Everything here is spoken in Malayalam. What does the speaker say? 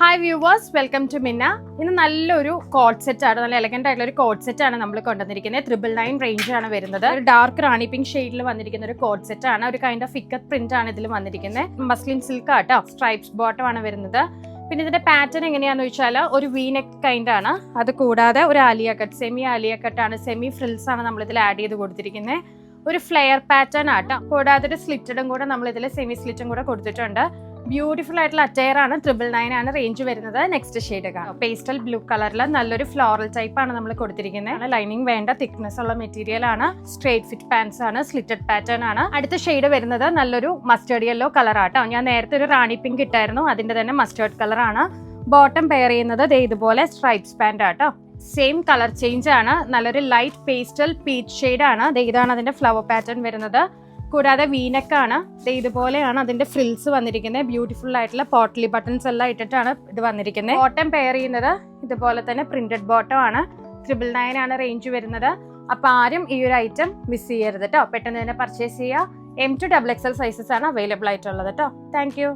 ഹായ് വ്യൂവേഴ്സ്, വെൽക്കം ടു മിന്ന. ഇന്ന് നല്ലൊരു കോട്ട് സെറ്റ് ആണ്, നല്ല എലഗന്റ് ആയിട്ടുള്ള ഒരു കോട്ട് സെറ്റ് ആണ് നമ്മൾ കൊണ്ടുവന്നിരിക്കുന്നത്. 999 റേഞ്ച് ആണ് വരുന്നത്. ഒരു ഡാർക്ക് റാണി പിങ്ക് ഷെയ്ഡിൽ വന്നിരിക്കുന്ന ഒരു കോട്ട് സെറ്റ് ആണ്. ഒരു കൈൻഡ് ഓഫ് ഫിക്കറ്റ് പ്രിന്റ് ആണ് ഇതിൽ വന്നിരിക്കുന്നത്. മസ്ലിൻ സിൽക്ക് ആട്ടോ, സ്ട്രൈപ്സ് ബോട്ടം ആണ് വരുന്നത്. പിന്നെ ഇതിന്റെ പാറ്റേൺ എങ്ങനെയാന്ന് വെച്ചാൽ ഒരു വി നെക്ക് കൈൻഡ് ആണ്. അത് കൂടാതെ ഒരു Alia cut, semi Alia cut ആണ്, സെമി ഫ്രിൽസ് ആണ് നമ്മൾ ഇതിൽ ആഡ് ചെയ്ത് കൊടുത്തിരിക്കുന്നത്. ഒരു ഫ്ലെയർ പാറ്റേൺ ആട്ടോ, കൂടാതെ ഒരു സ്ലിറ്റഡും കൂടെ നമ്മൾ ഇതിൽ സെമി സ്ലിറ്റും കൂടെ കൊടുത്തിട്ടുണ്ട്. ബ്യൂട്ടിഫുൾ ആയിട്ടുള്ള അറ്റയർ ആണ്. 999 ആണ് റേഞ്ച് വരുന്നത്. നെക്സ്റ്റ് ഷെയ്ഡ് കാണാം, പേസ്റ്റൽ ബ്ലൂ കളറിൽ നല്ലൊരു ഫ്ലോറൽ ടൈപ്പ് ആണ് നമ്മൾ കൊടുത്തിരിക്കുന്നത്. ലൈനിങ് വേണ്ട തിക്നെസ് ഉള്ള മെറ്റീരിയൽ ആണ്. സ്ട്രേറ്റ് ഫിറ്റ് പാൻസ് ആണ്, സ്ലിറ്റഡ് പാറ്റേൺ ആണ്. അടുത്ത ഷെയ്ഡ് വരുന്നത് നല്ലൊരു മസ്റ്റേർഡ് യെല്ലോ കളർ ആട്ടോ. ഞാൻ നേരത്തെ ഒരു റാണി പിങ്ക് ഇട്ടായിരുന്നു, അതിന്റെ തന്നെ മസ്റ്റേർഡ് കളർ ആണ്. ബോട്ടം പെയർ ചെയ്യുന്നത് ഇതുപോലെ സ്ട്രൈപ്സ് പാന്റ് ആട്ടോ. സെയിം കളർ ചേഞ്ച് ആണ്. നല്ലൊരു ലൈറ്റ് പേസ്റ്റൽ പീച്ച് ഷെയ്ഡ് ആണ്. ഇതാണ് അതിന്റെ ഫ്ലവർ പാറ്റേൺ വരുന്നത്. കൂടാതെ വീനക്കാണ്. ഇതുപോലെയാണ് അതിന്റെ ഫ്രിൽസ് വന്നിരിക്കുന്നത്. ബ്യൂട്ടിഫുൾ ആയിട്ടുള്ള പോട്ട്ലി ബട്ടൺസ് എല്ലാം ഇട്ടിട്ടാണ് ഇത് വന്നിരിക്കുന്നത്. ബോട്ടം പെയർ ചെയ്യുന്നത് ഇതുപോലെ തന്നെ പ്രിന്റഡ് ബോട്ടം ആണ്. 999 ആണ് റേഞ്ച് വരുന്നത്. അപ്പൊ ആരും ഈ ഒരു ഐറ്റം മിസ് ചെയ്യരുത് കേട്ടോ. പെട്ടെന്ന് തന്നെ പർച്ചേസ് ചെയ്യുക. M to XXL സൈസസ് ആണ് അവൈലബിൾ ആയിട്ടുള്ളത് കേട്ടോ. Thank you.